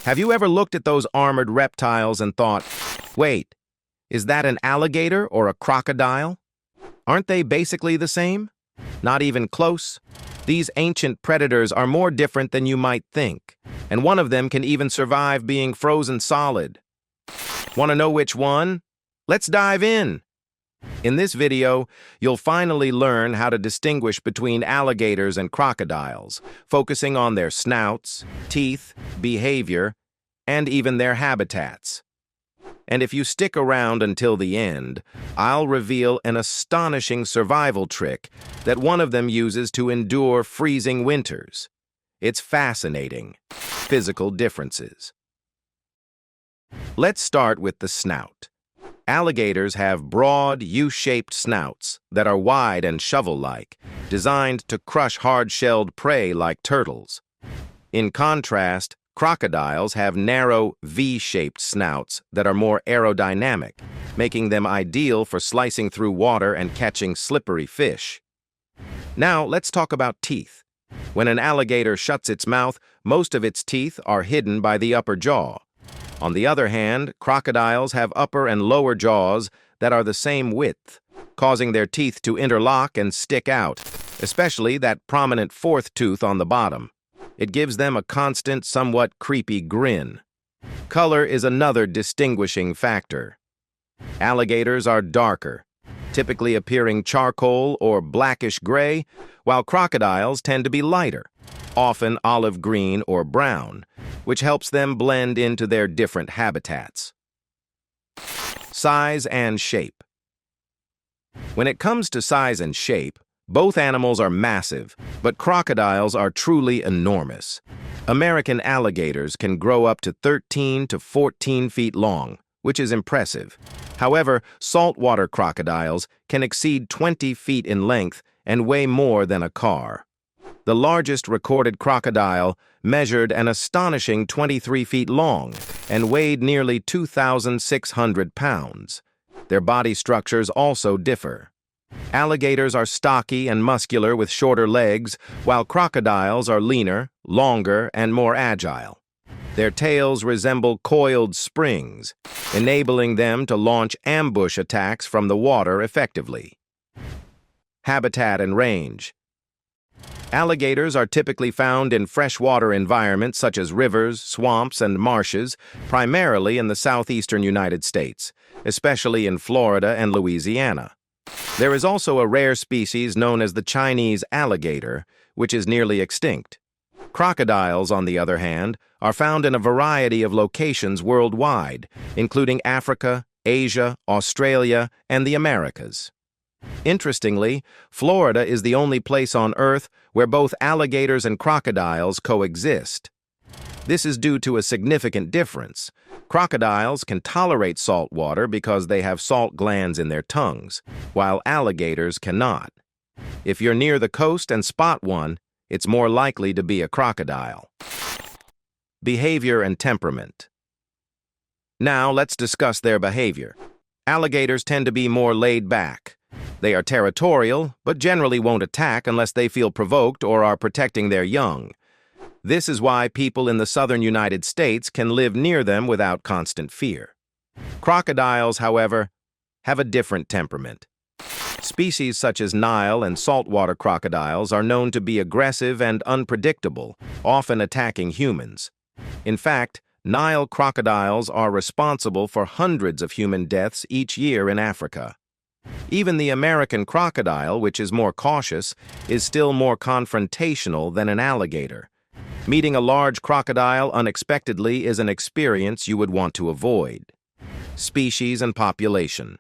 Have you ever looked at those armored reptiles and thought, wait, is that an alligator or a crocodile? Aren't they basically the same? Not even close. These ancient predators are more different than you might think, and one of them can even survive being frozen solid. Want to know which one? Let's dive in. In this video, you'll finally learn how to distinguish between alligators and crocodiles, focusing on their snouts, teeth, behavior, and even their habitats. And if you stick around until the end, I'll reveal an astonishing survival trick that one of them uses to endure freezing winters. It's fascinating. Physical differences. Let's start with the snout. Alligators have broad, U-shaped snouts that are wide and shovel-like, designed to crush hard-shelled prey like turtles. In contrast, crocodiles have narrow, V-shaped snouts that are more aerodynamic, making them ideal for slicing through water and catching slippery fish. Now, let's talk about teeth. When an alligator shuts its mouth, most of its teeth are hidden by the upper jaw. On the other hand, crocodiles have upper and lower jaws that are the same width, causing their teeth to interlock and stick out, especially that prominent fourth tooth on the bottom. It gives them a constant, somewhat creepy grin. Color is another distinguishing factor. Alligators are darker, typically appearing charcoal or blackish gray, while crocodiles tend to be lighter, often olive green or brown, which helps them blend into their different habitats. Size and shape. When it comes to size and shape, both animals are massive, but crocodiles are truly enormous. American alligators can grow up to 13 to 14 feet long, which is impressive. However, saltwater crocodiles can exceed 20 feet in length and weigh more than a car. The largest recorded crocodile measured an astonishing 23 feet long and weighed nearly 2,600 pounds. Their body structures also differ. Alligators are stocky and muscular with shorter legs, while crocodiles are leaner, longer, and more agile. Their tails resemble coiled springs, enabling them to launch ambush attacks from the water effectively. Habitat and range. Alligators are typically found in freshwater environments such as rivers, swamps, and marshes, primarily in the southeastern United States, especially in Florida and Louisiana. There is also a rare species known as the Chinese alligator, which is nearly extinct. Crocodiles, on the other hand, are found in a variety of locations worldwide, including Africa, Asia, Australia, and the Americas. Interestingly, Florida is the only place on Earth where both alligators and crocodiles coexist. This is due to a significant difference. Crocodiles can tolerate salt water because they have salt glands in their tongues, while alligators cannot. If you're near the coast and spot one, it's more likely to be a crocodile. Behavior and temperament. Now let's discuss their behavior. Alligators tend to be more laid back. They are territorial, but generally won't attack unless they feel provoked or are protecting their young. This is why people in the southern United States can live near them without constant fear. Crocodiles, however, have a different temperament. Species such as Nile and saltwater crocodiles are known to be aggressive and unpredictable, often attacking humans. In fact, Nile crocodiles are responsible for hundreds of human deaths each year in Africa. Even the American crocodile, which is more cautious, is still more confrontational than an alligator. Meeting a large crocodile unexpectedly is an experience you would want to avoid. Species and population.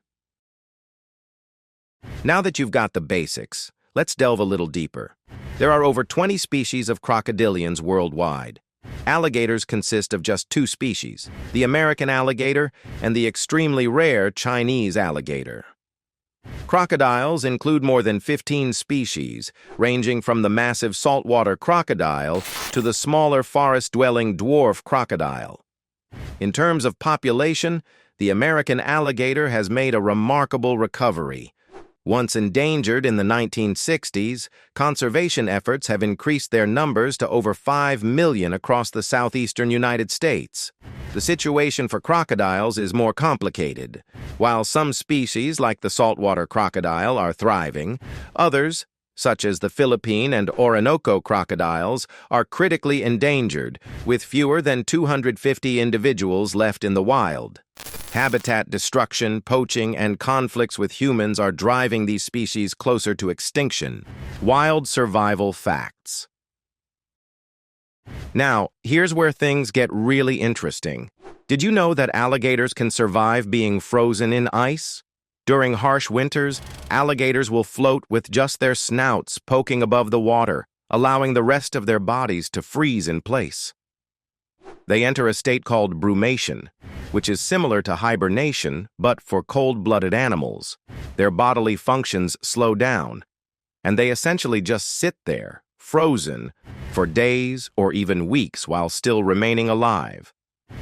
Now that you've got the basics, let's delve a little deeper. There are over 20 species of crocodilians worldwide. Alligators consist of just two species, the American alligator and the extremely rare Chinese alligator. Crocodiles include more than 15 species, ranging from the massive saltwater crocodile to the smaller forest-dwelling dwarf crocodile. In terms of population, the American alligator has made a remarkable recovery, Once endangered in the 1960s, conservation efforts have increased their numbers to over 5 million across the southeastern United States. The situation for crocodiles is more complicated. While some species, like the saltwater crocodile, are thriving, others, such as the Philippine and Orinoco crocodiles, are critically endangered, with fewer than 250 individuals left in the wild. Habitat destruction, poaching, and conflicts with humans are driving these species closer to extinction. Wild survival facts. Now, here's where things get really interesting. Did you know that alligators can survive being frozen in ice? During harsh winters, alligators will float with just their snouts poking above the water, allowing the rest of their bodies to freeze in place. They enter a state called brumation, which is similar to hibernation, but for cold-blooded animals. Their bodily functions slow down, and they essentially just sit there, frozen, for days or even weeks while still remaining alive.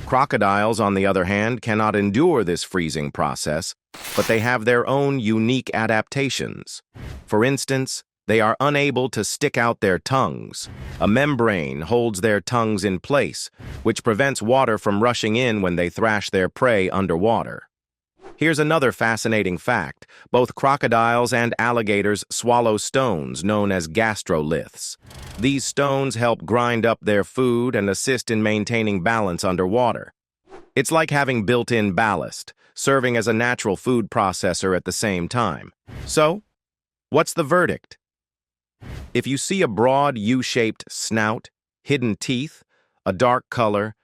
Crocodiles, on the other hand, cannot endure this freezing process, but they have their own unique adaptations. For instance, they are unable to stick out their tongues. A membrane holds their tongues in place, which prevents water from rushing in when they thrash their prey underwater. Here's another fascinating fact. Both crocodiles and alligators swallow stones known as gastroliths. These stones help grind up their food and assist in maintaining balance underwater. It's like having built-in ballast, serving as a natural food processor at the same time. So, what's the verdict? If you see a broad U-shaped snout, hidden teeth, a dark color,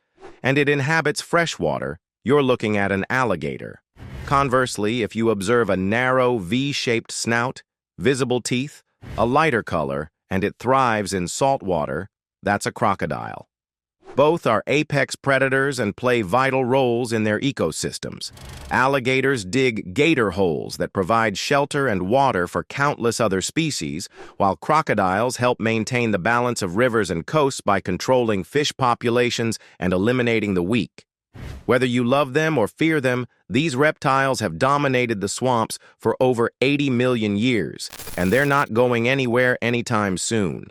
and it inhabits fresh water, you're looking at an alligator. Conversely, if you observe a narrow V-shaped snout, visible teeth, a lighter color, and it thrives in salt water, that's a crocodile. Both are apex predators and play vital roles in their ecosystems. Alligators dig gator holes that provide shelter and water for countless other species, while crocodiles help maintain the balance of rivers and coasts by controlling fish populations and eliminating the weak. Whether you love them or fear them, these reptiles have dominated the swamps for over 80 million years, and they're not going anywhere anytime soon.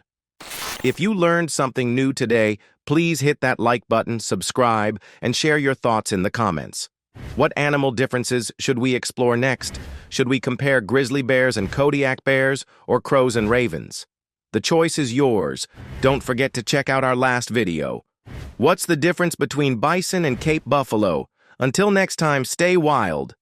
If you learned something new today, please hit that like button, subscribe, and share your thoughts in the comments. What animal differences should we explore next? Should we compare grizzly bears and Kodiak bears, or crows and ravens? The choice is yours. Don't forget to check out our last video. What's the difference between bison and Cape buffalo? Until next time, stay wild.